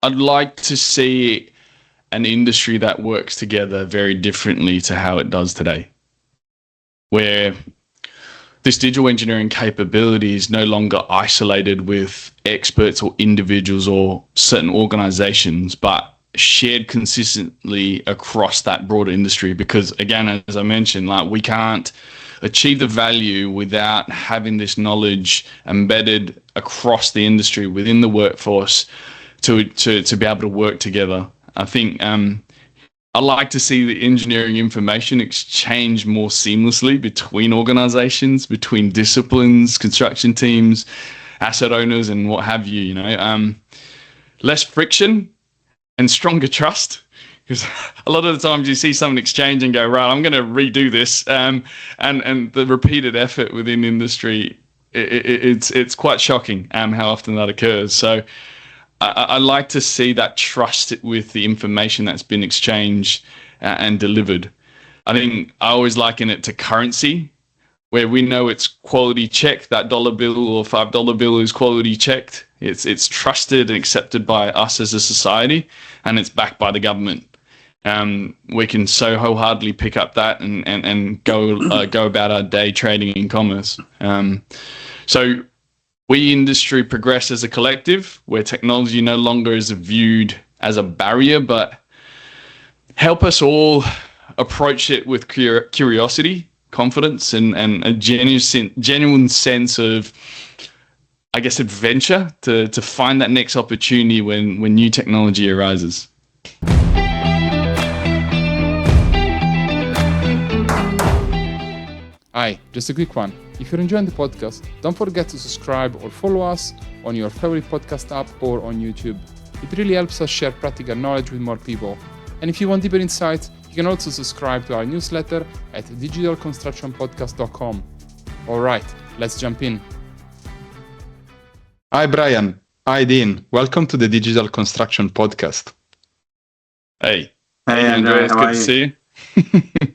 I'd like to see an industry that works together very differently to how it does today, where this digital engineering capability is no longer isolated with experts or individuals or certain organizations, but shared consistently across that broader industry. Because again, as I mentioned, like, we can't achieve the value without having this knowledge embedded across the industry within the workforce to be able to work together. I think I like to see the engineering information exchange more seamlessly between organizations, between disciplines, construction teams, asset owners, and what have you. Less friction and stronger trust. Because a lot of the times you see someone exchange and go, right, I'm going to redo this, and the repeated effort within industry, it's quite shocking how often that occurs. So I like to see that trust with the information that's been exchanged and delivered. I think I always liken it to currency, where we know it's quality checked. That dollar bill or $5 bill is quality checked. It's trusted and accepted by us as a society, and it's backed by the government. We can so wholeheartedly pick up that and go about our day trading in commerce. So we industry progress as a collective, where technology no longer is viewed as a barrier, but help us all approach it with curiosity, confidence, and a genuine sense of, I guess, adventure to find that next opportunity when new technology arises. Hi, just a quick one. If you're enjoying the podcast, don't forget to subscribe or follow us on your favorite podcast app or on YouTube. It really helps us share practical knowledge with more people. And if you want deeper insights, you can also subscribe to our newsletter at digitalconstructionpodcast.com. All right, let's jump in. Hi, Bryan. Hi, Dean. Welcome to the Digital Construction Podcast. Hey, Andreas, good to see you.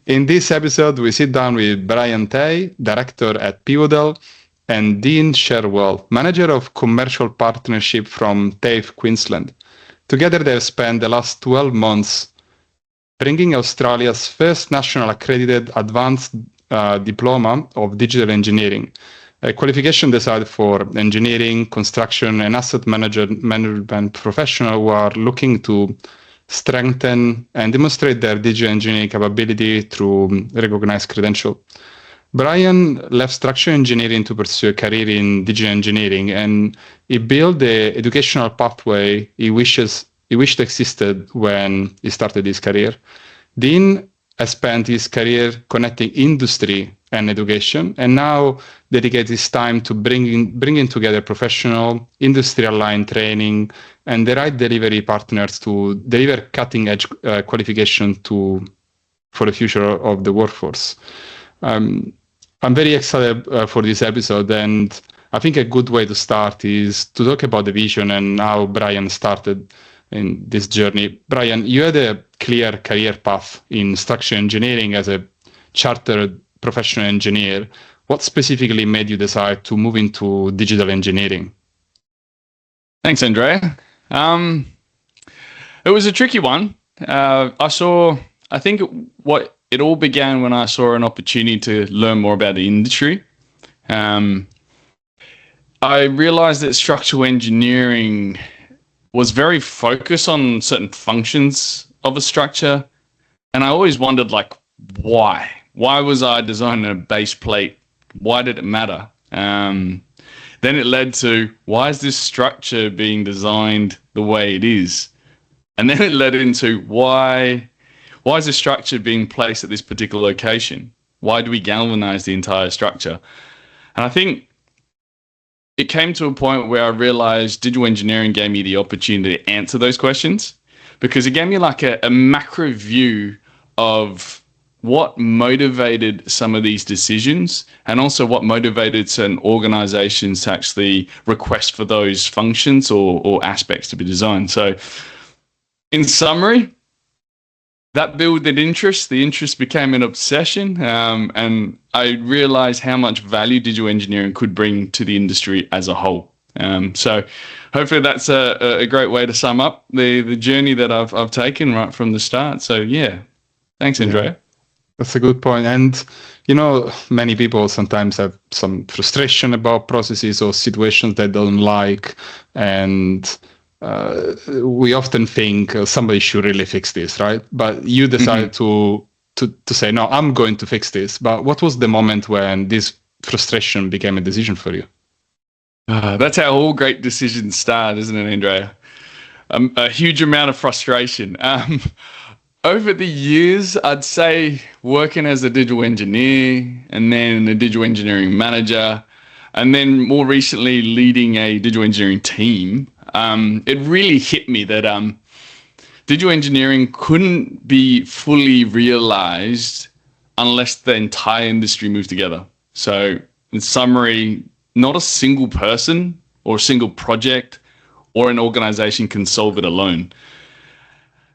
In this episode, we sit down with Bryan Tay, director at Pivodel, and Dean Sherwell, manager of commercial partnership from TAFE Queensland. Together, they've spent the last 12 months bringing Australia's first national accredited advanced diploma of digital engineering, a qualification designed for engineering, construction, and asset management professionals who are looking to strengthen and demonstrate their digital engineering capability through recognized credential. Bryan left structural engineering to pursue a career in digital engineering, and he built the educational pathway he wished existed when he started his career. Dean has spent his career connecting industry and education, and now dedicates his time to bringing together professional, industry-aligned training and the right delivery partners to deliver cutting-edge qualification for the future of the workforce. I'm very excited for this episode, and I think a good way to start is to talk about the vision and how Bryan started in this journey. Bryan, you had a clear career path in structural engineering as a chartered professional engineer. What specifically made you decide to move into digital engineering? Thanks, Andrea. It was a tricky one. I think it all began when I saw an opportunity to learn more about the industry. I realized that structural engineering was very focused on certain functions of a structure. And I always wondered, like, why? Why was I designing a base plate? Why did it matter? Then it led to, why is this structure being designed the way it is? And then it led into, why is the structure being placed at this particular location? Why do we galvanize the entire structure? And I think it came to a point where I realized digital engineering gave me the opportunity to answer those questions, because it gave me like a macro view of what motivated some of these decisions, and also what motivated certain organizations to actually request for those functions or aspects to be designed. So in summary, that built an interest. The interest became an obsession, and I realized how much value digital engineering could bring to the industry as a whole. So hopefully that's a great way to sum up the journey that I've taken right from the start. So yeah, thanks, Andrea. Yeah, that's a good point. And, many people sometimes have some frustration about processes or situations they don't like. And we often think somebody should really fix this, right? But you decided to say, no, I'm going to fix this. But what was the moment when this frustration became a decision for you? That's how all great decisions start, isn't it, Andrea? A huge amount of frustration. Over the years, I'd say working as a digital engineer and then a digital engineering manager, and then more recently leading a digital engineering team, it really hit me that digital engineering couldn't be fully realized unless the entire industry moved together. So in summary, not a single person or a single project or an organization can solve it alone.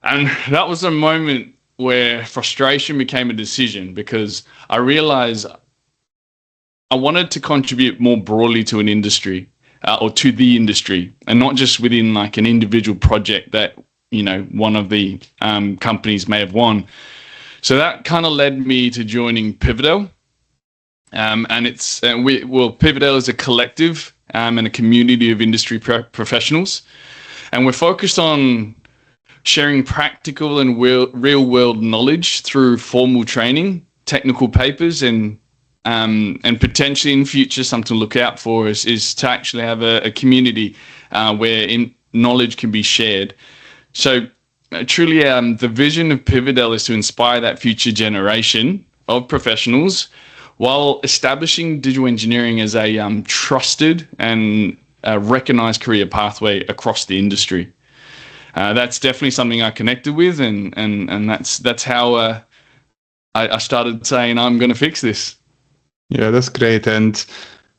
And that was a moment where frustration became a decision, because I realized I wanted to contribute more broadly to an industry or to the industry, and not just within like an individual project that, one of the companies may have won. So that kind of led me to joining Pivodel. And Pivodel is a collective and a community of industry professionals. And we're focused on sharing practical and real-world knowledge through formal training, technical papers, and potentially in future something to look out for is to actually have a community where knowledge can be shared. So truly, the vision of Pivodel is to inspire that future generation of professionals while establishing digital engineering as a trusted and recognized career pathway across the industry. That's definitely something I connected with, and that's how I started saying I'm going to fix this. Yeah, that's great. And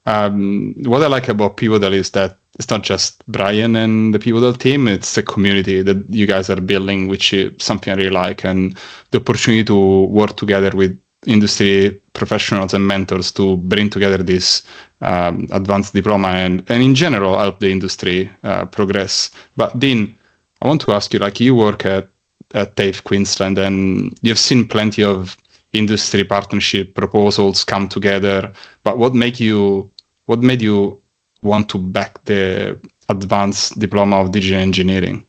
what I like about Pivodel is that it's not just Bryan and the Pivodel team, it's a community that you guys are building, which is something I really like, and the opportunity to work together with industry professionals and mentors to bring together this advanced diploma and in general help the industry progress. But Dean, I want to ask you, you work at TAFE Queensland, and you've seen plenty of industry partnership proposals come together. But what made you want to back the advanced diploma of digital engineering?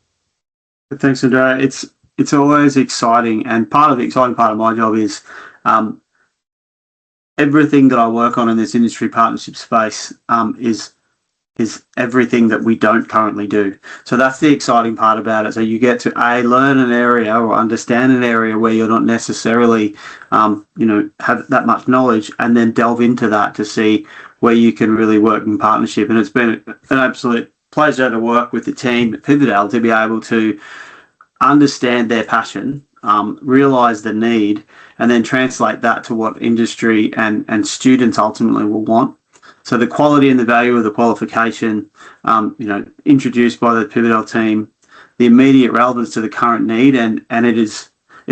Thanks, Andrea. It's always exciting, and part of the exciting part of my job is everything that I work on in this industry partnership space is everything that we don't currently do. So that's the exciting part about it. So you get to learn an area or understand an area where you're not necessarily have that much knowledge, and then delve into that to see where you can really work in partnership. And it's been an absolute pleasure to work with the team at Pivodel to be able to understand their passion, realize the need, and then translate that to what industry and students ultimately will want. So the quality and the value of the qualification, introduced by the Pivodel team, the immediate relevance to the current need, and it's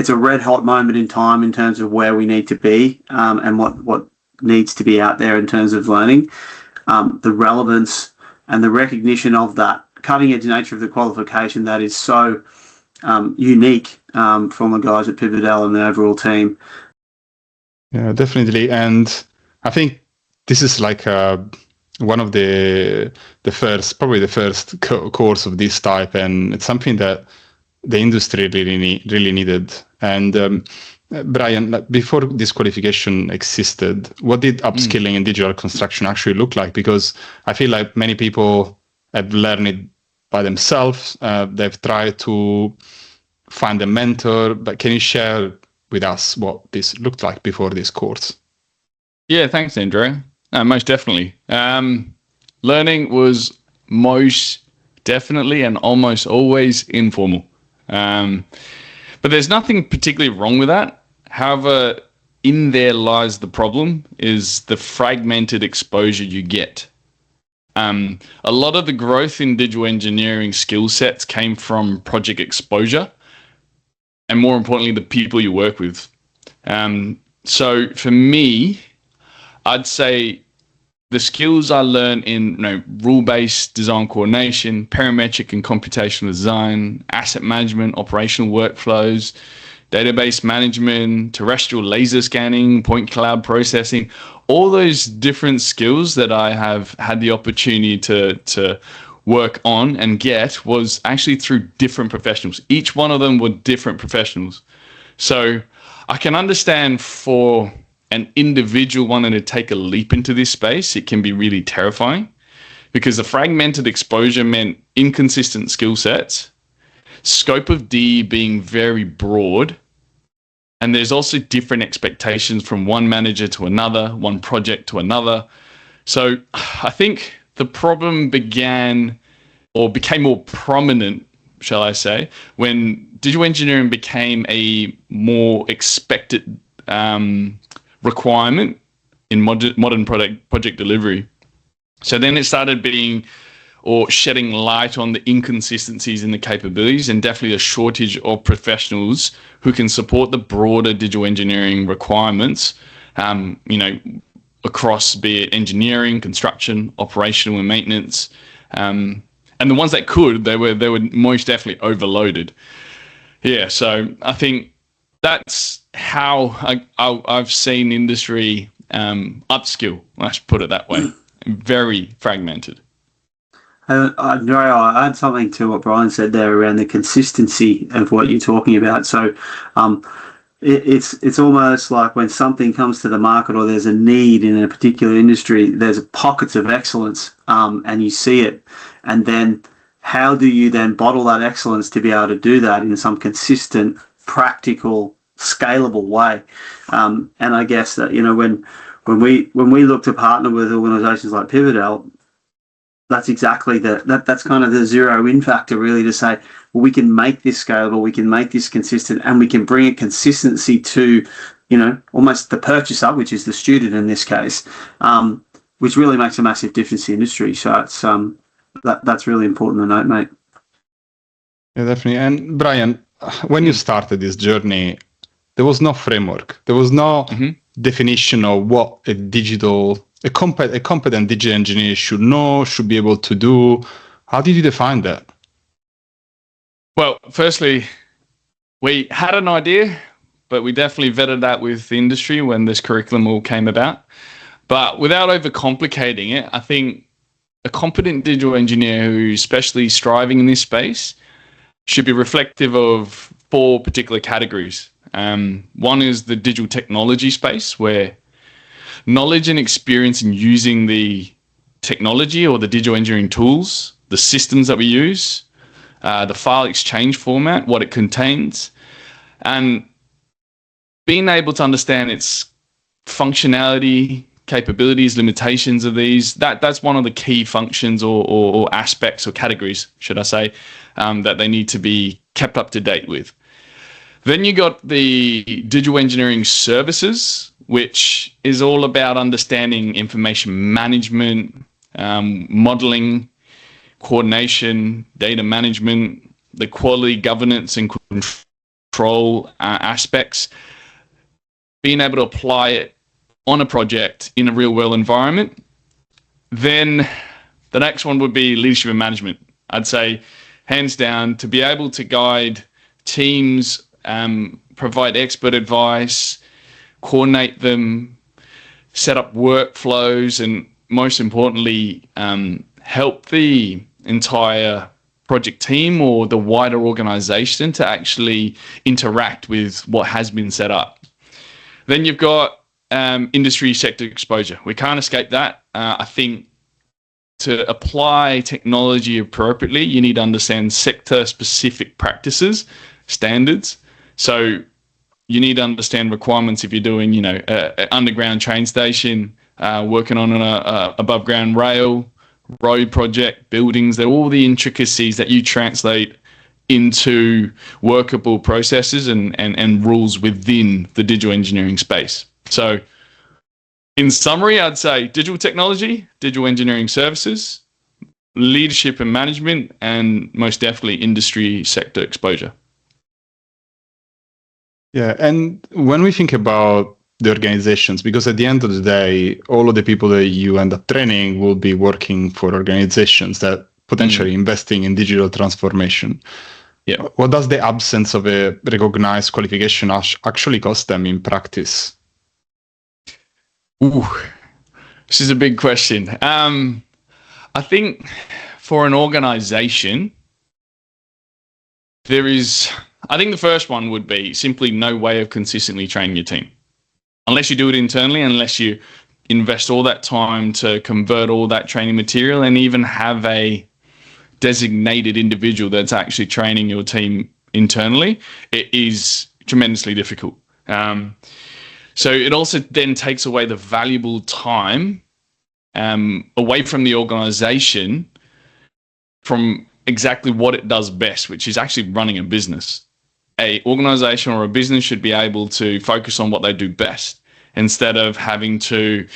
a red hot moment in time in terms of where we need to be, and what needs to be out there in terms of learning, the relevance and the recognition of that cutting edge nature of the qualification that is so unique from the guys at Pivodel and the overall team. Yeah, definitely. And I think this is one of the first course of this type, and it's something that the industry really needed. And Bryan, before this qualification existed, what did upskilling in digital construction actually look like? Because I feel like many people have learned it by themselves. They've tried to find a mentor, but can you share with us what this looked like before this course? Yeah, thanks, Andrea. Most definitely. Learning was most definitely and almost always informal. But there's nothing particularly wrong with that. However, in there lies the problem, is the fragmented exposure you get. A lot of the growth in digital engineering skill sets came from project exposure, and more importantly, the people you work with. So for me, I'd say the skills I learned in rule-based design coordination, parametric and computational design, asset management, operational workflows, database management, terrestrial laser scanning, point cloud processing, all those different skills that I have had the opportunity to work on and get was actually through different professionals. Each one of them were different professionals. So I can understand for an individual wanting to take a leap into this space, it can be really terrifying because the fragmented exposure meant inconsistent skill sets, scope of D being very broad, and there's also different expectations from one manager to another, one project to another. So I think the problem became more prominent, shall I say, when digital engineering became a more expected requirement in modern project delivery. So then it started being or shedding light on the inconsistencies in the capabilities and definitely a shortage of professionals who can support the broader digital engineering requirements, across be it engineering, construction, operational and maintenance. And the ones that could, they were most definitely overloaded. Yeah, so I think that's how I've seen industry upskill, let's put it that way, very fragmented. Andrea, I'll add something to what Bryan said there around the consistency of what you're talking about. So it's almost like when something comes to the market or there's a need in a particular industry, there's pockets of excellence and you see it. And then how do you then bottle that excellence to be able to do that in some consistent, practical, scalable way? And I guess that, when we look to partner with organisations like Pivodel, that's exactly that's kind of the zero in factor, really, to say, well, we can make this scalable, we can make this consistent, and we can bring a consistency to, almost the purchaser, which is the student in this case, which really makes a massive difference in the industry. So it's that's really important to note, mate. Yeah, definitely. And Bryan, when you started this journey, there was no framework. There was no definition of what a competent digital engineer should know, should be able to do. How did you define that? Well, firstly, we had an idea, but we definitely vetted that with the industry when this curriculum all came about. But without overcomplicating it, I think a competent digital engineer who's especially striving in this space should be reflective of 4 particular categories. One is the digital technology space, where knowledge and experience in using the technology or the digital engineering tools, the systems that we use, the file exchange format, what it contains, and being able to understand its functionality, capabilities, limitations of these. That's one of the key functions or aspects or categories, should I say, that they need to be kept up to date with. Then you got the digital engineering services, which is all about understanding information management, modeling, coordination, data management, the quality governance and control aspects, being able to apply it on a project in a real world environment. Then the next one would be leadership and management. I'd say hands down, to be able to guide teams, provide expert advice, coordinate them, set up workflows, and most importantly, help the entire project team or the wider organization to actually interact with what has been set up. Then you've got industry sector exposure. We can't escape that. I think to apply technology appropriately, you need to understand sector-specific practices, standards. So you need to understand requirements if you're doing, an underground train station, working on an above-ground rail, road project, buildings. They're all the intricacies that you translate into workable processes and rules within the digital engineering space. So in summary, I'd say digital technology, digital engineering services, leadership and management, and most definitely industry sector exposure. Yeah, and when we think about the organizations, because at the end of the day, all of the people that you end up training will be working for organizations that potentially investing in digital transformation. Yeah. What does the absence of a recognized qualification actually cost them in practice? Ooh, this is a big question. I think for an organization, I think the first one would be simply no way of consistently training your team. Unless you do it internally, unless you invest all that time to convert all that training material and even have a designated individual that's actually training your team internally, it is tremendously difficult. So it also then takes away the valuable time away from the organization from exactly what it does best, which is actually running a business. A organization or a business should be able to focus on what they do best instead of having to,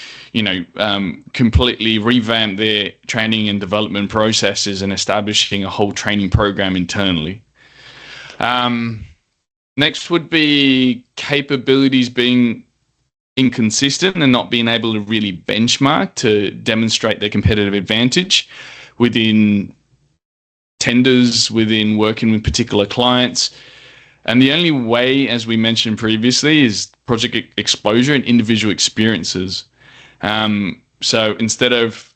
completely revamp their training and development processes and establishing a whole training program internally. Next would be capabilities being inconsistent and not being able to really benchmark to demonstrate their competitive advantage within tenders, within working with particular clients. And the only way, as we mentioned previously, is project exposure and individual experiences. So instead of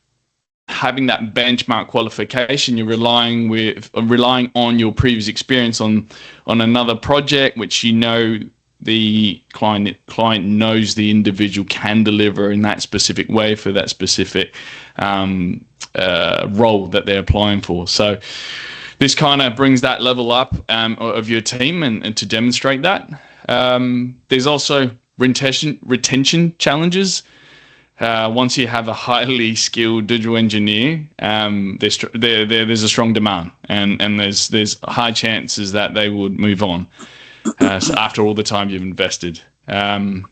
having that benchmark qualification, you're relying on your previous experience on another project, which the client knows the individual can deliver in that specific way for that specific role that they're applying for. So this kind of brings that level up of your team and to demonstrate that. There's also retention challenges. Once you have a highly skilled digital engineer, there's a strong demand, and there's high chances that they would move on. So after all the time you've invested, and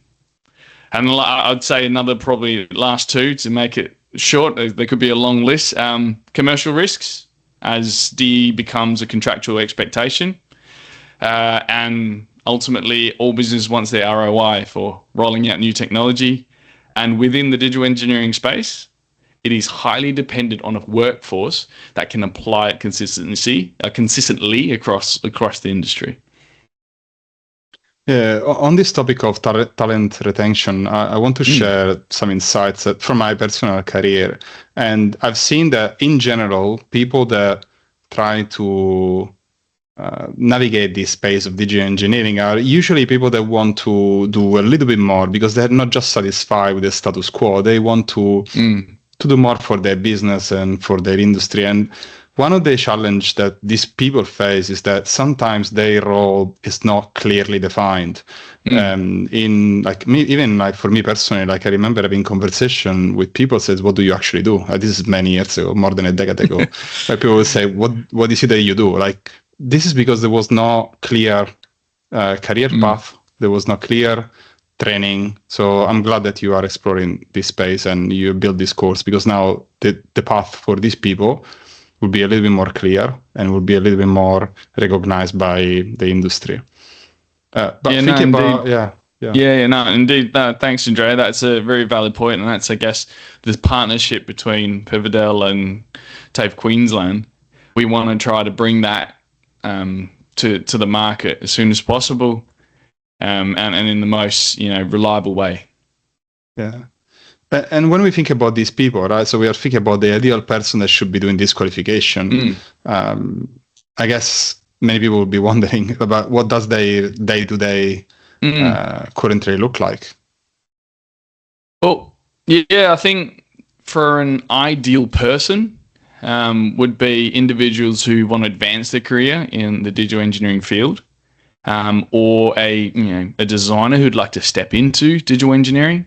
I'd say another probably last two to make it short. There could be a long list. Commercial risks, as D becomes a contractual expectation, and ultimately all business wants their ROI for rolling out new technology. And within the digital engineering space, it is highly dependent on a workforce that can apply it consistently across the industry. Yeah, on this topic of talent retention, I want to share some insights from my personal career. And I've seen that in general, people that try to navigate this space of digital engineering are usually people that want to do a little bit more because they're not just satisfied with the status quo. They want to do more for their business and for their industry. And one of the challenges that these people face is that sometimes their role is not clearly defined. In for me personally, I remember having conversation with people says, "What do you actually do?" This is many years ago, more than a decade ago. Where people would say, "What is it that you do?" This is because there was no clear career path. There was no clear training. So I'm glad that you are exploring this space and you build this course, because now the path for these people will be a little bit more clear and will be a little bit more recognized by the industry. Indeed. Thanks, Andrea. That's a very valid point, and that's, I guess, this partnership between Pivodel and TAFE Queensland. We want to try to bring that to the market as soon as possible, and in the most reliable way. Yeah. And when we think about these people, right? So we are thinking about the ideal person that should be doing this qualification. I guess many people will be wondering about what does their day-to-day currently look like. Well, yeah, I think for an ideal person would be individuals who want to advance their career in the digital engineering field, or a designer who'd like to step into digital engineering.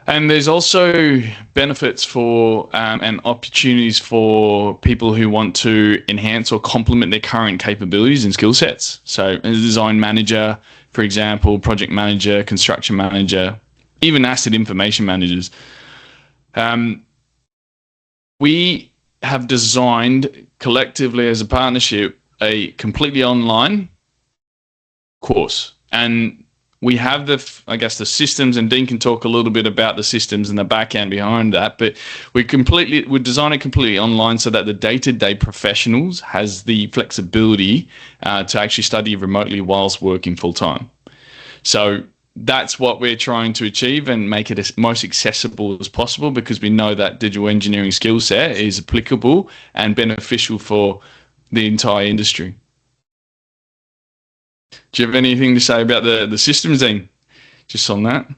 And there's also benefits for and opportunities for people who want to enhance or complement their current capabilities and skill sets. So as a design manager, for example, project manager, construction manager, even asset information managers. We have designed collectively as a partnership a completely online course. And we have the systems, and Dean can talk a little bit about the systems and the back end behind that, but we design it completely online so that the day-to-day professionals has the flexibility to actually study remotely whilst working full-time. So that's what we're trying to achieve and make it as most accessible as possible, because we know that digital engineering skill set is applicable and beneficial for the entire industry. Do you have anything to say about the systems, Dean? Just on that?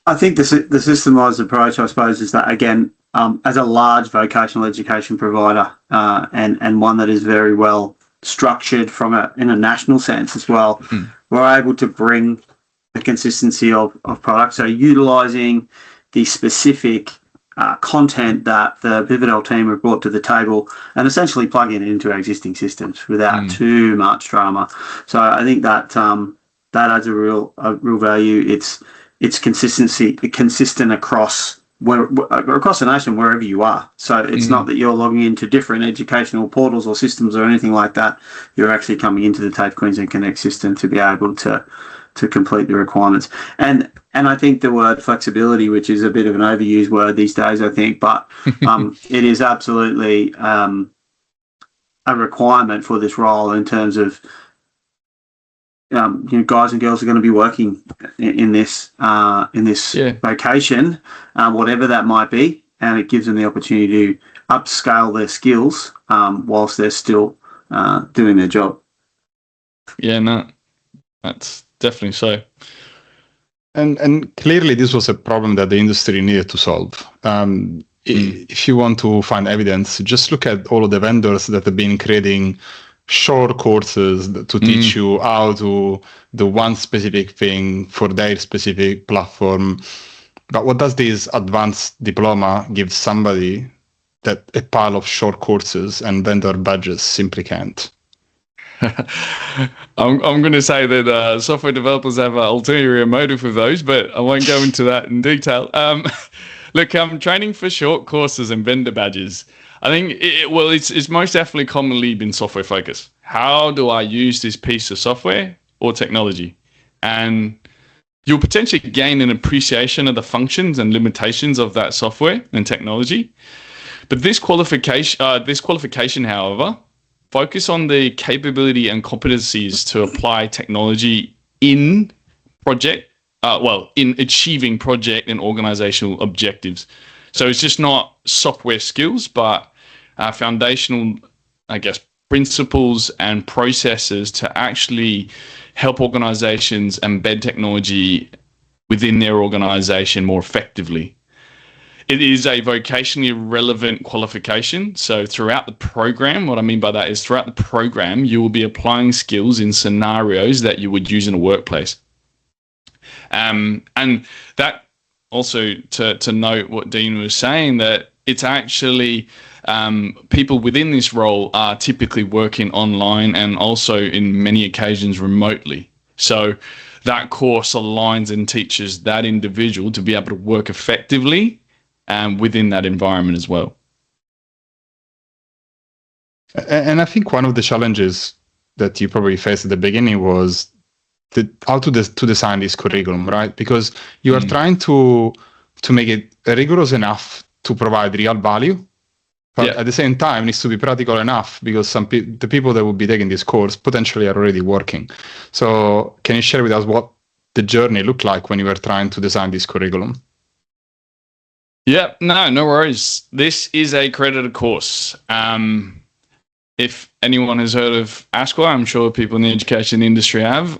I think the systemised approach, I suppose, is that, again, as a large vocational education provider and one that is very well structured in a national sense as well, we're able to bring the consistency of products. So utilising the specific content that the Pivodel team have brought to the table and essentially plugging it into our existing systems without too much drama. So I think that that adds a real value. It's consistent across the nation, wherever you are. So it's not that you're logging into different educational portals or systems or anything like that. You're actually coming into the TAFE Queensland Connect system to be able to complete the requirements. And I think the word flexibility, which is a bit of an overused word these days, I think, but it is absolutely a requirement for this role in terms of guys and girls are going to be working in this vocation, whatever that might be, and it gives them the opportunity to upscale their skills whilst they're still doing their job. Yeah, no, that's definitely so. And clearly this was a problem that the industry needed to solve. If you want to find evidence, just look at all of the vendors that have been creating short courses to teach you how to do one specific thing for their specific platform. But what does this advanced diploma give somebody that a pile of short courses and vendor badges simply can't? I'm going to say that software developers have an ulterior motive with those, but I won't go into that in detail. Look, training for short courses and vendor badges, I think, it's most definitely commonly been software focused. How do I use this piece of software or technology? And you'll potentially gain an appreciation of the functions and limitations of that software and technology. But this qualification, however, focus on the capability and competencies to apply technology in achieving project and organizational objectives. So it's just not software skills, but foundational, principles and processes to actually help organizations embed technology within their organization more effectively. It is a vocationally relevant qualification. So throughout the program, what I mean by that is throughout the program, you will be applying skills in scenarios that you would use in a workplace. And that also to note what Dean was saying, that it's actually people within this role are typically working online and also in many occasions remotely. So that course aligns and teaches that individual to be able to work effectively within that environment as well. And I think one of the challenges that you probably faced at the beginning was how to design this curriculum, right? Because you are trying to make it rigorous enough to provide real value, but at the same time, it needs to be practical enough because the people that will be taking this course potentially are already working. So can you share with us what the journey looked like when you were trying to design this curriculum? Yeah, no worries. This is a accredited course. If anyone has heard of ASQA, I'm sure people in the education industry have.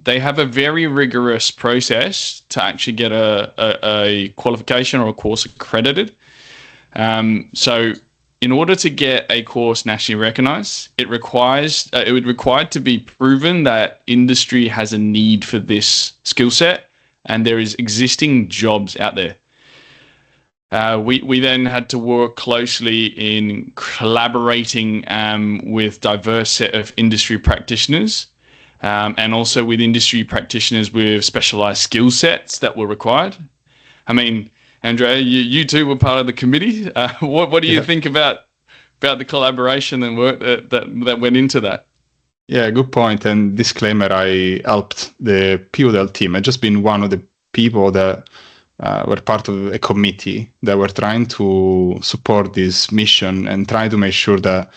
They have a very rigorous process to actually get a qualification or a course accredited. So in order to get a course nationally recognized, it would require to be proven that industry has a need for this skill set and there is existing jobs out there. We then had to work closely in collaborating with diverse set of industry practitioners and also with industry practitioners with specialized skill sets that were required. I mean, Andrea, you too were part of the committee. What do you think about the collaboration and work that went into that? Yeah, good point. And disclaimer, I helped the Pivodel team. I've just been one of the people that were part of a committee that were trying to support this mission and trying to make sure that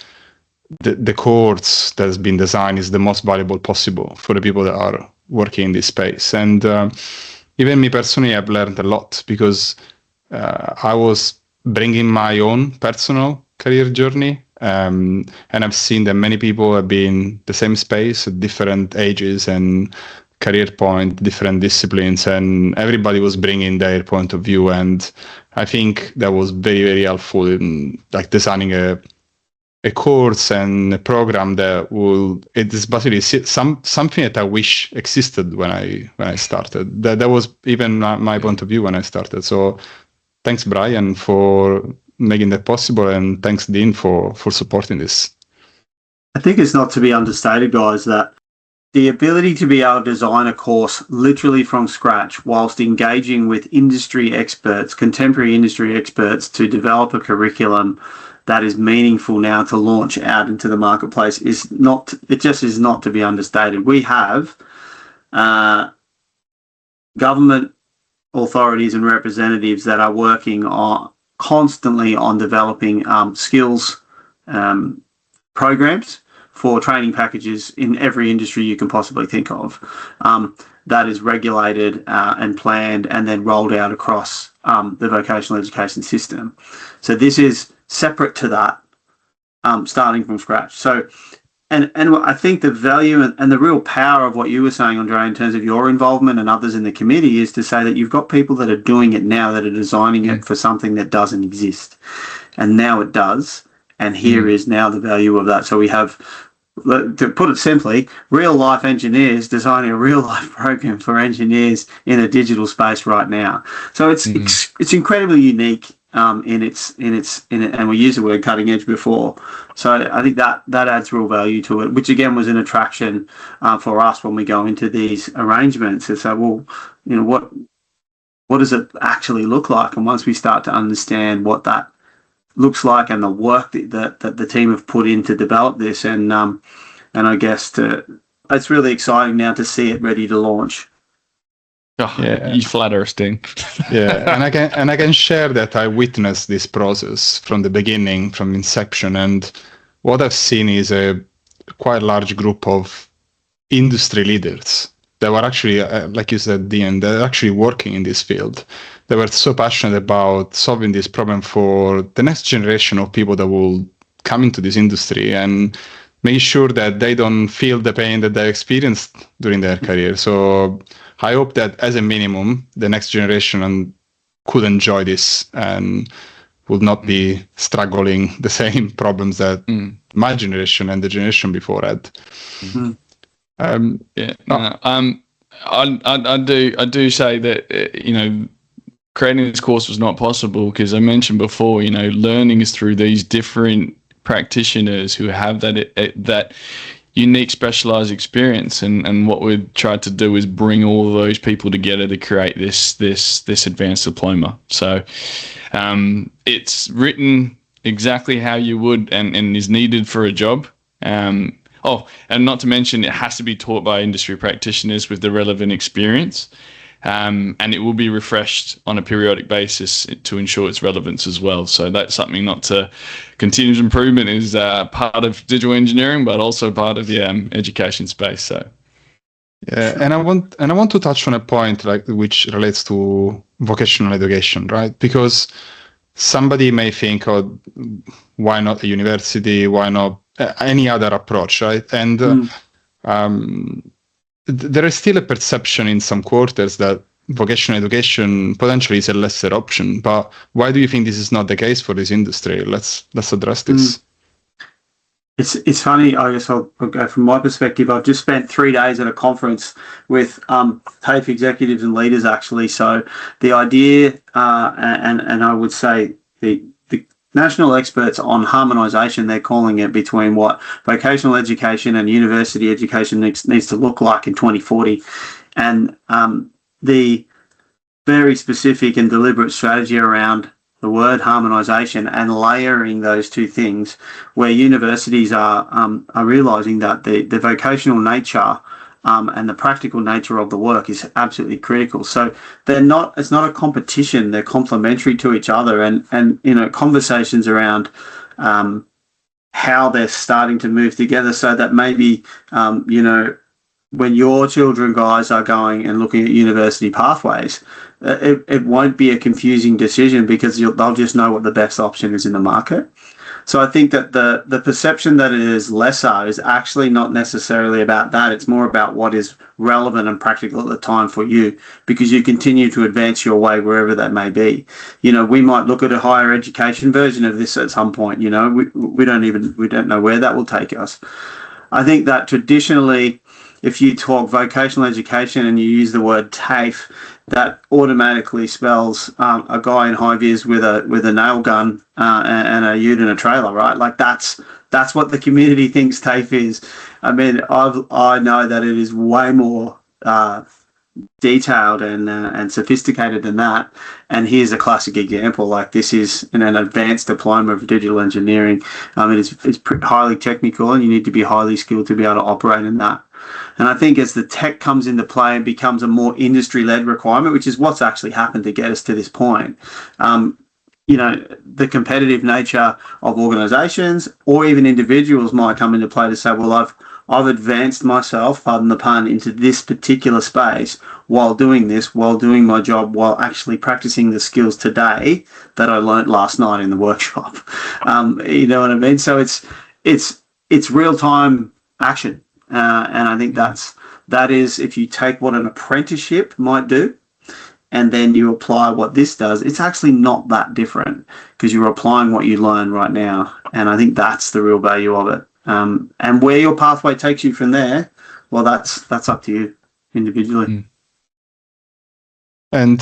the course that has been designed is the most valuable possible for the people that are working in this space. And even me personally, I've learned a lot because I was bringing my own personal career journey. And I've seen that many people have been in the same space at different ages and career point, different disciplines, and everybody was bringing their point of view. And I think that was very, very helpful in like designing a course and a program that it is basically something that I wish existed when I started. That was even my point of view when I started. So thanks, Bryan, for making that possible, and thanks, Dean, for supporting this. I think it's not to be understated, guys, that the ability to be able to design a course literally from scratch whilst engaging with industry experts, contemporary industry experts, to develop a curriculum that is meaningful now to launch out into the marketplace is not to be understated. We have government authorities and representatives that are working constantly on developing skills programs for training packages in every industry you can possibly think of. That is regulated and planned and then rolled out across the vocational education system. So this is separate to that, starting from scratch. So, and I think the value and the real power of what you were saying, Andre, in terms of your involvement and others in the committee, is to say that you've got people that are doing it now, that are designing it for something that doesn't exist. And now it does. And here is now the value of that. So we have, to put it simply, real life engineers designing a real life program for engineers in a digital space right now. So it's incredibly unique in it, and we used the word cutting edge before. So I think that adds real value to it, which again was an attraction for us when we go into these arrangements. And so, well, you know, what does it actually look like? And once we start to understand what that looks like and the work that the team have put in to develop this, and I guess it's really exciting now to see it ready to launch. Oh, yeah. You flatter us, Dean. Yeah, and I can share that I witnessed this process from the beginning, from inception, and what I've seen is a quite large group of industry leaders that were actually, like you said, Dean, they're actually working in this field. They were so passionate about solving this problem for the next generation of people that will come into this industry and make sure that they don't feel the pain that they experienced during their career. So I hope that as a minimum, the next generation could enjoy this and would not be struggling the same problems that my generation and the generation before had. I do say that you know, creating this course was not possible because I mentioned before, you know, learning is through these different practitioners who have that unique specialized experience, and what we've tried to do is bring all of those people together to create this advanced diploma. So it's written exactly how you would and is needed for a job. And not to mention, it has to be taught by industry practitioners with the relevant experience. And it will be refreshed on a periodic basis to ensure its relevance as well. So that's something not to continuous improvement is part of digital engineering, but also part of the education space. So, yeah, and I want to touch on a point which relates to vocational education, right? Because somebody may think, oh, why not a university? Why not any other approach, right? And there is still a perception in some quarters that vocational education potentially is a lesser option. But why do you think this is not the case for this industry? Let's address this. It's funny. I guess I'll go from my perspective. I've just spent 3 days at a conference with TAFE executives and leaders, actually. So the idea, and I would say the national experts on harmonisation, they're calling it, between what vocational education and university education needs to look like in 2040. And the very specific and deliberate strategy around the word harmonisation and layering those two things, where universities are realising that the vocational nature and the practical nature of the work is absolutely critical. So it's not a competition, they're complementary to each other, and conversations around how they're starting to move together, so that maybe when your children, guys, are going and looking at university pathways, it won't be a confusing decision, because they'll just know what the best option is in the market. So I think that the perception that it is lesser is actually not necessarily about that. It's more about what is relevant and practical at the time for you, because you continue to advance your way wherever that may be. We might look at a higher education version of this at some point. We don't know where that will take us. I think that traditionally, if you talk vocational education and you use the word TAFE, that automatically spells a guy in high vis with a nail gun and a ute and a trailer, right? Like that's what the community thinks TAFE is. I mean, I know that it is way more detailed and sophisticated than that. And here's a classic example. Like, this is an advanced diploma of digital engineering. It's highly technical, and you need to be highly skilled to be able to operate in that. And I think as the tech comes into play and becomes a more industry-led requirement, which is what's actually happened to get us to this point, the competitive nature of organisations or even individuals might come into play to say, well, I've advanced myself, pardon the pun, into this particular space while doing my job, while actually practicing the skills today that I learnt last night in the workshop. You know what I mean? So it's real-time action. And I think that is, if you take what an apprenticeship might do and then you apply what this does, it's actually not that different, because you're applying what you learn right now. And I think that's the real value of it. And where your pathway takes you from there, well, that's up to you individually. And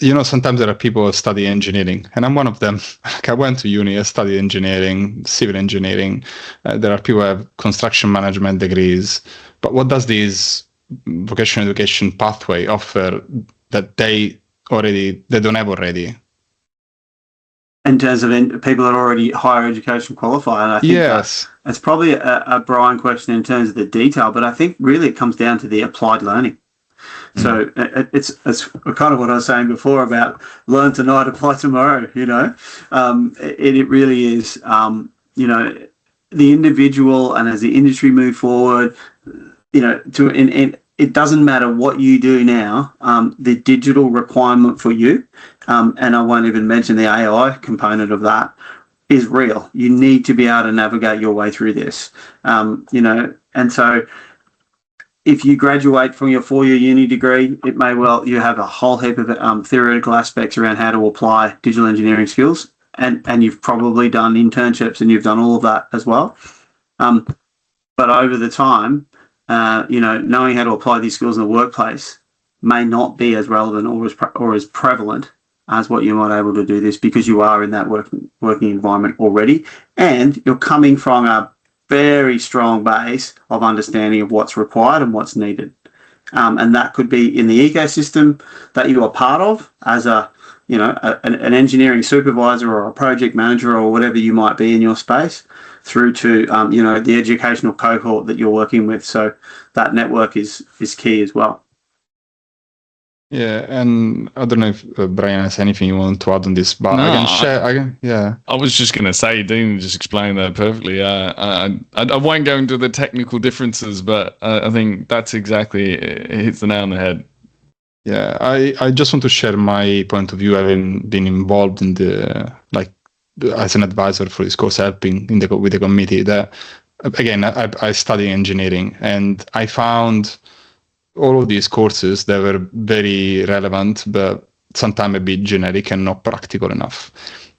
sometimes there are people who study engineering, and I'm one of them. I went to uni, I studied engineering, civil engineering. There are people who have construction management degrees. But what does this vocational education pathway offer that they don't have already? In terms of people that are already higher education qualified, I think that's probably a Bryan question in terms of the detail, but I think really it comes down to the applied learning. So it's kind of what I was saying before about learn tonight, apply tomorrow. It really is. The individual, and as the industry move forward, it doesn't matter what you do now. The digital requirement for you, and I won't even mention the AI component of that, is real. You need to be able to navigate your way through this. And so, if you graduate from your 4-year uni degree, you have a whole heap of theoretical aspects around how to apply digital engineering skills, and you've probably done internships and you've done all of that as well. But over the time, knowing how to apply these skills in the workplace may not be as relevant or as prevalent as what you might be able to do this, because you are in that working environment already, and you're coming from a very strong base of understanding of what's required and what's needed. And that could be in the ecosystem that you are part of as an engineering supervisor or a project manager or whatever you might be in your space, through to, the educational cohort that you're working with. So that network is key as well. Yeah, and I don't know if Bryan has anything you want to add on this, but I can share. I was just going to say, Dean just explained that perfectly. I won't go into the technical differences, but I think that's exactly, it hits the nail on the head. Yeah, I just want to share my point of view, having been involved in as an advisor for this course, helping with the committee. That, again, I study engineering, and I found all of these courses that were very relevant, but sometimes a bit generic and not practical enough.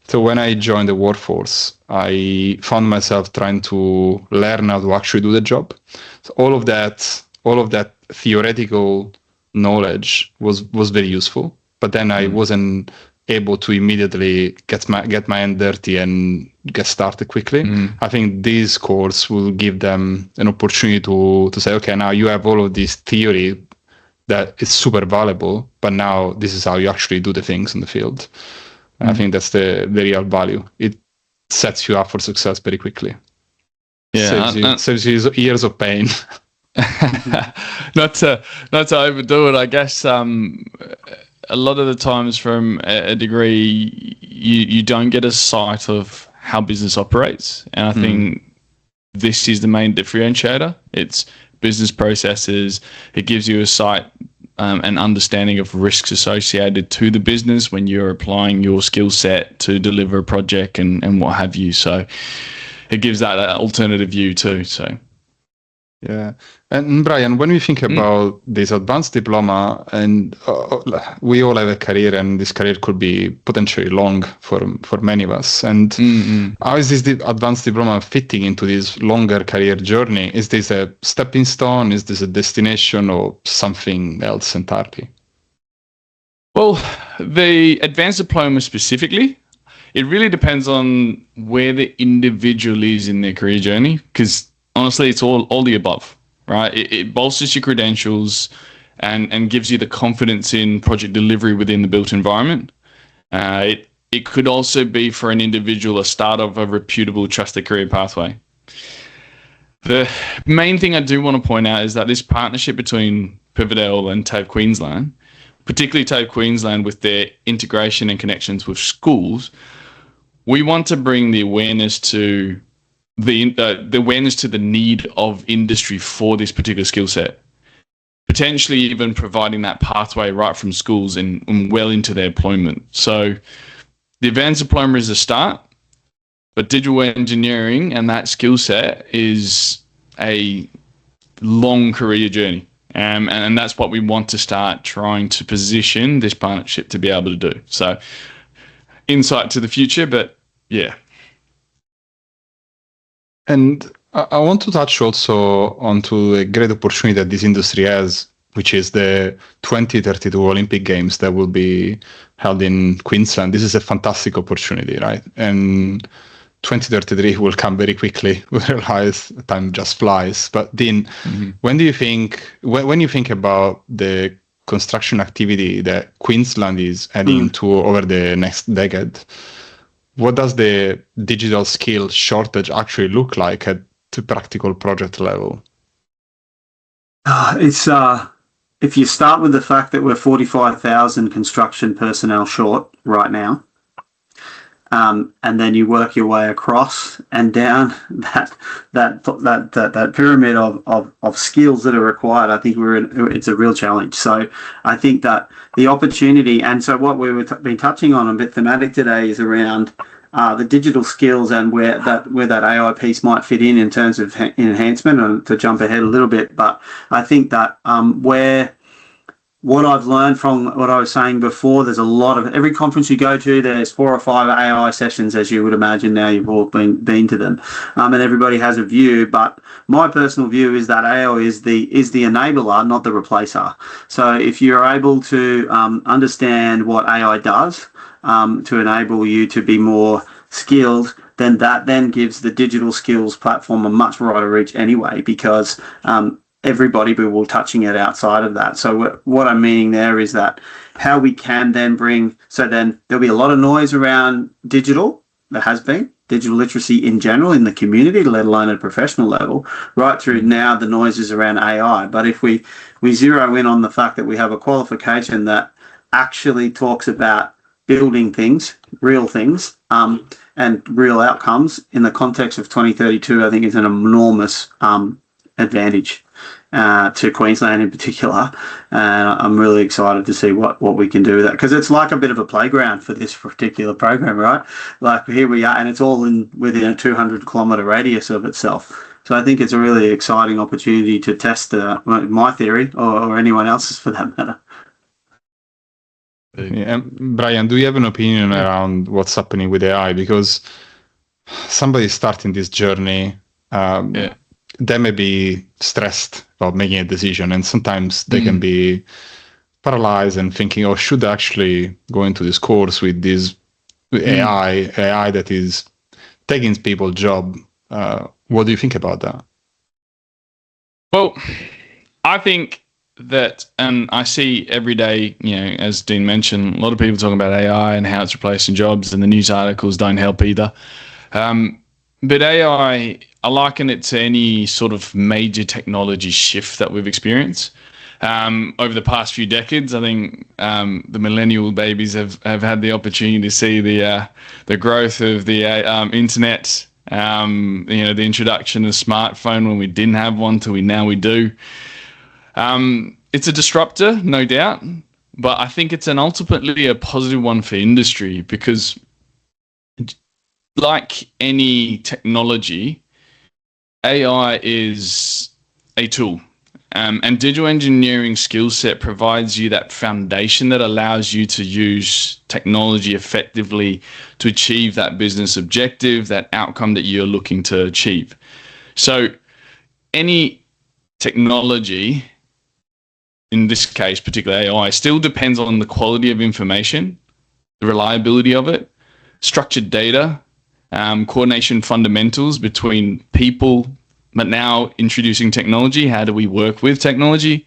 So when I joined the workforce, I found myself trying to learn how to actually do the job. So all of that theoretical knowledge was very useful, but then I wasn't able to immediately get my hand dirty and get started quickly. I think this course will give them an opportunity to say, okay, now you have all of this theory, that is super valuable, but now this is how you actually do the things in the field. I think that's the real value. It sets you up for success very quickly. Saves you years of pain. not to overdo it, I guess. A lot of the times, from a degree, you don't get a sight of how business operates, and I think this is the main differentiator. It's business processes. It gives you a sight and understanding of risks associated to the business when you're applying your skill set to deliver a project and what have you. So it gives that alternative view too. So. Yeah. And Bryan, when we think about this advanced diploma, and we all have a career, and this career could be potentially long for many of us. And how is this advanced diploma fitting into this longer career journey? Is this a stepping stone? Is this a destination, or something else entirely? Well, the advanced diploma specifically, it really depends on where the individual is in their career journey, because honestly, it's all the above, right? It bolsters your credentials and gives you the confidence in project delivery within the built environment. It could also be, for an individual, a start of a reputable, trusted career pathway. The main thing I do want to point out is that this partnership between Pivodel and TAFE Queensland, particularly TAFE Queensland with their integration and connections with schools, we want to bring the awareness to the awareness to the need of industry for this particular skill set, potentially even providing that pathway right from schools and well into their employment. So the advanced diploma is a start, but digital engineering and that skill set is a long career journey. And that's what we want to start trying to position this partnership to be able to do. So insight to the future, but yeah. And I want to touch also onto a great opportunity that this industry has, which is the 2032 Olympic Games that will be held in Queensland. This is a fantastic opportunity, right? And 2033 will come very quickly. We realize time just flies. But Dean, when do you think, when you think about the construction activity that Queensland is heading to over the next decade, what does the digital skill shortage actually look like at the practical project level? It's if you start with the fact that we're 45,000 construction personnel short right now, and then you work your way across and down that pyramid of skills that are required, I think it's a real challenge. So I think that the opportunity, and so what we've been touching on a bit thematic today, is around the digital skills and where that AI piece might fit in terms of enhancement. And to jump ahead a little bit, but I think that what I've learned from what I was saying before, there's a lot of, every conference you go to, there's 4 or 5 AI sessions, as you would imagine. Now you've all been to them, and everybody has a view. But my personal view is that AI is the enabler, not the replacer. So if you're able to understand what AI does to enable you to be more skilled, then that gives the digital skills platform a much wider reach anyway, because everybody will be touching it outside of that. So what I'm meaning there is that how we can then bring, so then there'll be a lot of noise around digital. There has been digital literacy in general in the community, let alone at a professional level, right through now the noise is around AI. But if we zero in on the fact that we have a qualification that actually talks about building things, real things, and real outcomes in the context of 2032, I think is an enormous advantage to Queensland in particular, and I'm really excited to see what we can do with that, because it's like a bit of a playground for this particular program, right? Like here we are, and it's all within a 200-kilometre radius of itself. So I think it's a really exciting opportunity to test my theory, or anyone else's for that matter. Yeah. Bryan, do you have an opinion around what's happening with AI? Because somebody's starting this journey. They may be stressed about making a decision, and sometimes they can be paralyzed and thinking, oh, should I actually go into this course with this AI that is taking people's job? What do you think about that? Well, I think that, and I see every day, as Dean mentioned, a lot of people talking about AI and how it's replacing jobs, and the news articles don't help either. But AI, I liken it to any sort of major technology shift that we've experienced over the past few decades. I think the millennial babies have had the opportunity to see the growth of the internet, the introduction of smartphone when we didn't have one till now we do. It's a disruptor, no doubt, but I think it's ultimately a positive one for industry, because like any technology, AI is a tool. And digital engineering skill set provides you that foundation that allows you to use technology effectively to achieve that business objective, that outcome that you're looking to achieve. So any technology, in this case, particularly AI, still depends on the quality of information, the reliability of it, structured data, coordination fundamentals between people, but now introducing technology. How do we work with technology?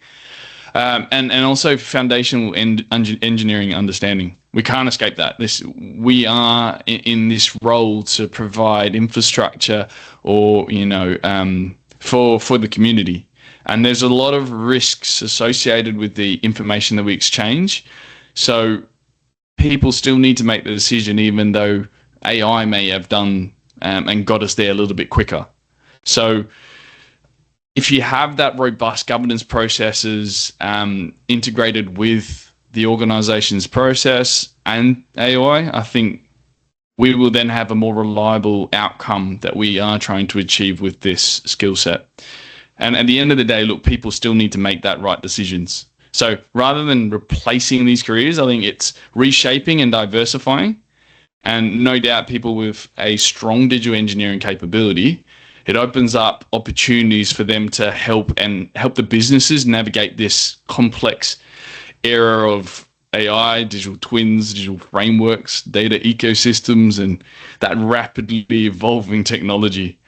And also foundational engineering understanding. We can't escape that. We are in this role to provide infrastructure or, for the community. And there's a lot of risks associated with the information that we exchange. So people still need to make the decision, even though AI may have done and got us there a little bit quicker. So if you have that robust governance processes integrated with the organization's process and AI, I think we will then have a more reliable outcome that we are trying to achieve with this skill set. And at the end of the day, look, people still need to make that right decisions. So rather than replacing these careers, I think it's reshaping and diversifying. And no doubt people with a strong digital engineering capability, it opens up opportunities for them to help the businesses navigate this complex era of AI, digital twins, digital frameworks, data ecosystems, and that rapidly evolving technology.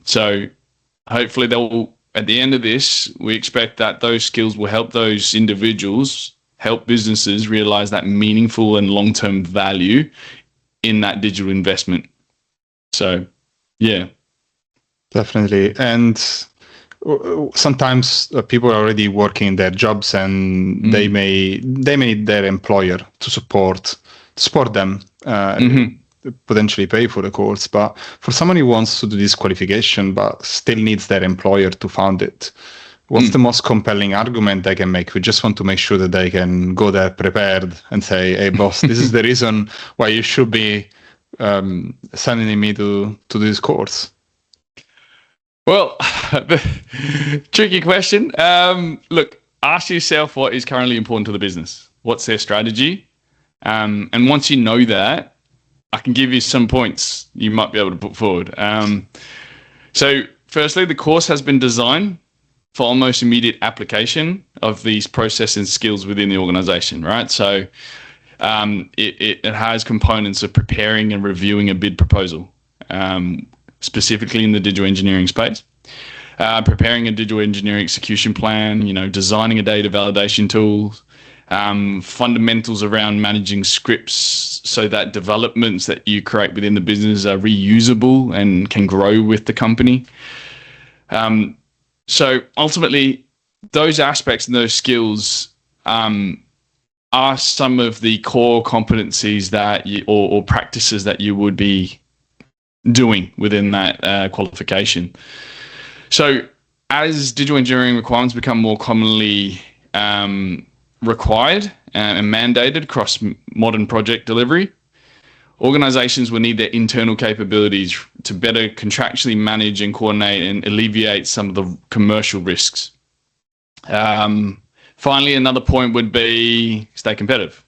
So hopefully at the end of this, we expect that those skills will help those individuals, help businesses realize that meaningful and long-term value in that digital investment. So, yeah. Definitely. And sometimes people are already working in their jobs, and they may need their employer to support them, potentially pay for the course. But for someone who wants to do this qualification but still needs their employer to fund it, what's the most compelling argument they can make? We just want to make sure that they can go there prepared and say, hey boss, this is the reason why you should be sending me to do this course. Well, tricky question. Look, ask yourself what is currently important to the business. What's their strategy? And once you know that, I can give you some points you might be able to put forward. So firstly, the course has been designed for almost immediate application of these processes and skills within the organization, right? So it has components of preparing and reviewing a bid proposal, specifically in the digital engineering space, preparing a digital engineering execution plan, designing a data validation tool, fundamentals around managing scripts so that developments that you create within the business are reusable and can grow with the company. So ultimately, those aspects and those skills are some of the core competencies that or practices that you would be doing within that qualification. So as digital engineering requirements become more commonly required and mandated across modern project delivery, organizations will need their internal capabilities to better contractually manage and coordinate and alleviate some of the commercial risks. Finally, another point would be stay competitive.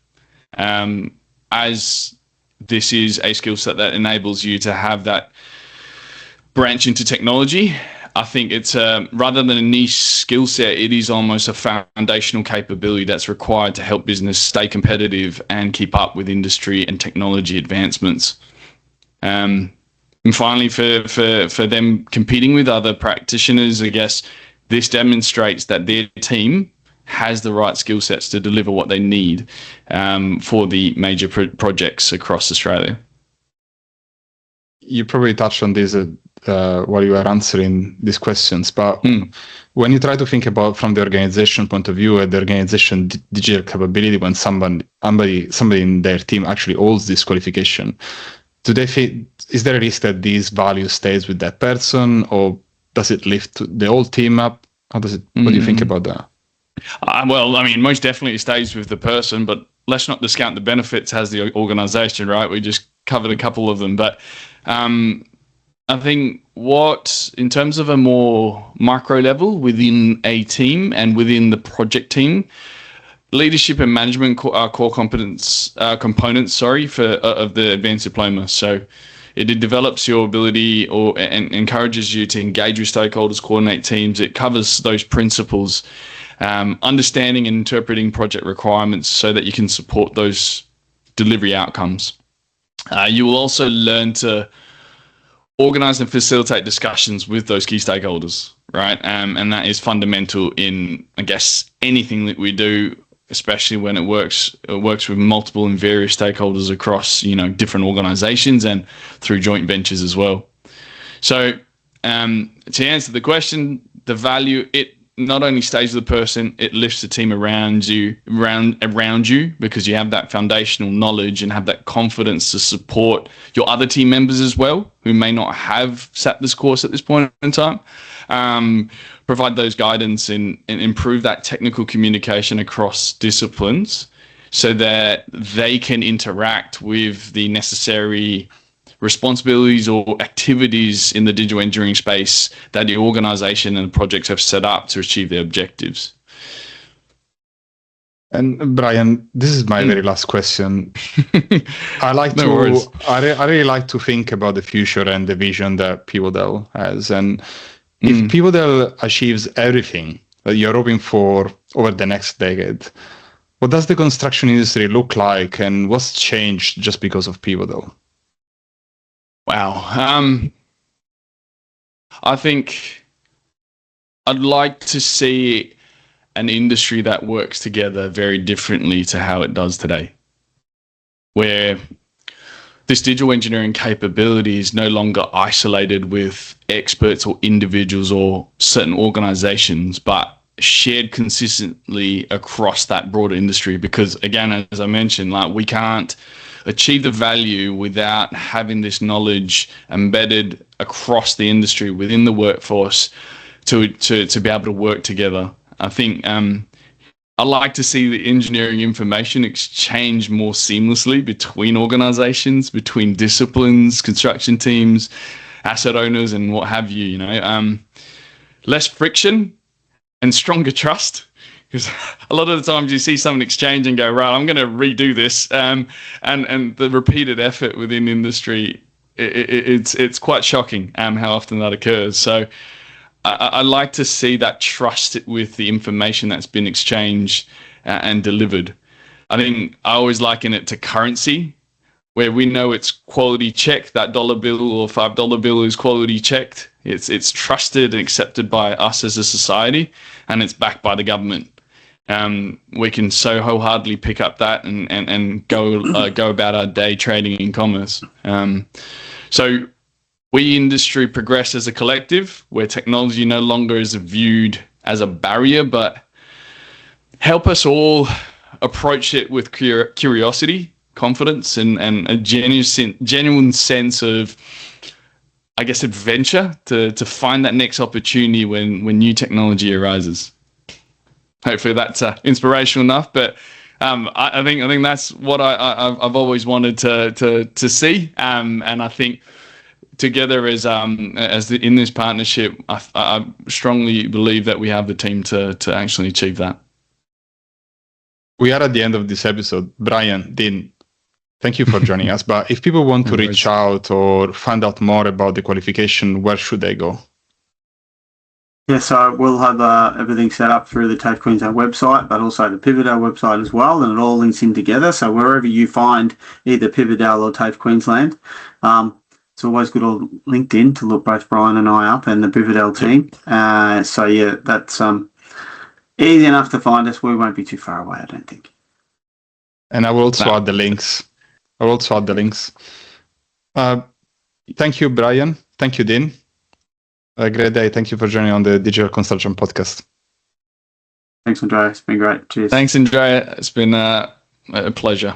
As this is a skill set that enables you to have that branch into technology, I think it's rather than a niche skill set, it is almost a foundational capability that's required to help business stay competitive and keep up with industry and technology advancements. And finally, for them competing with other practitioners, I guess this demonstrates that their team has the right skill sets to deliver what they need for the major projects across Australia. You probably touched on this while you were answering these questions, but when you try to think about from the organization point of view and the organization digital capability, when somebody in their team actually holds this qualification, do they feel, is there a risk that this value stays with that person, or does it lift the whole team up? What do you think about that? Well, I mean, most definitely it stays with the person, but let's not discount the benefits as the organization, right? We just covered a couple of them, but I think in terms of a more micro level within a team and within the project team, leadership and management are core components of the advanced diploma. So it develops your ability and encourages you to engage with stakeholders, coordinate teams. It covers those principles, understanding and interpreting project requirements so that you can support those delivery outcomes. You will also learn to organize and facilitate discussions with those key stakeholders, right? And that is fundamental in, I guess, anything that we do, especially when it works with multiple and various stakeholders across, different organizations and through joint ventures as well. So to answer the question, the value, it not only stays with the person, it lifts the team around you because you have that foundational knowledge and have that confidence to support your other team members as well, who may not have sat this course at this point in time. Provide those guidance and improve that technical communication across disciplines so that they can interact with the necessary responsibilities or activities in the digital engineering space that the organization and the projects have set up to achieve their objectives. And Bryan, this is my very last question. I really like to think about the future and the vision that Pivodel has. And if Pivodel achieves everything that you're hoping for over the next decade, what does the construction industry look like, and what's changed just because of Pivodel? Wow. I think I'd like to see an industry that works together very differently to how it does today, where this digital engineering capability is no longer isolated with experts or individuals or certain organizations, but shared consistently across that broader industry. Because again, as I mentioned, we can't achieve the value without having this knowledge embedded across the industry within the workforce to be able to work together. I think I like to see the engineering information exchange more seamlessly between organizations, between disciplines, construction teams, asset owners, and what have you. Less friction and stronger trust. Because a lot of the times you see someone exchange and go, right, I'm going to redo this, and the repeated effort within industry, it's quite shocking how often that occurs. So I like to see that trust with the information that's been exchanged and delivered. I think I always liken it to currency, where we know it's quality checked. That dollar bill or $5 bill is quality checked. It's trusted and accepted by us as a society, and it's backed by the government. We can so wholeheartedly pick up that and go about our day trading in commerce. So we industry progress as a collective, where technology no longer is viewed as a barrier, but help us all approach it with curiosity, confidence, and a genuine sense of, I guess, adventure to find that next opportunity when new technology arises. Hopefully that's inspirational enough, but I think that's what I've always wanted to see, and I think together as in this partnership, I strongly believe that we have the team to actually achieve that. We are at the end of this episode. Bryan, Dean, thank you for joining us. But if people want to reach out or find out more about the qualification, where should they go? Yeah, so we'll have everything set up through the TAFE Queensland website, but also the Pivodel website as well, and it all links in together. So wherever you find either Pivodel or TAFE Queensland, it's always good on LinkedIn to look both Bryan and I up and the Pivodel team. So yeah, that's easy enough to find us. We won't be too far away, I don't think. And I will also add the links. Thank you, Bryan. Thank you, Dean. A great day. Thank you for joining on the Digital Construction Podcast. Thanks, Andrea. It's been great. Cheers. Thanks, Andrea. It's been a pleasure.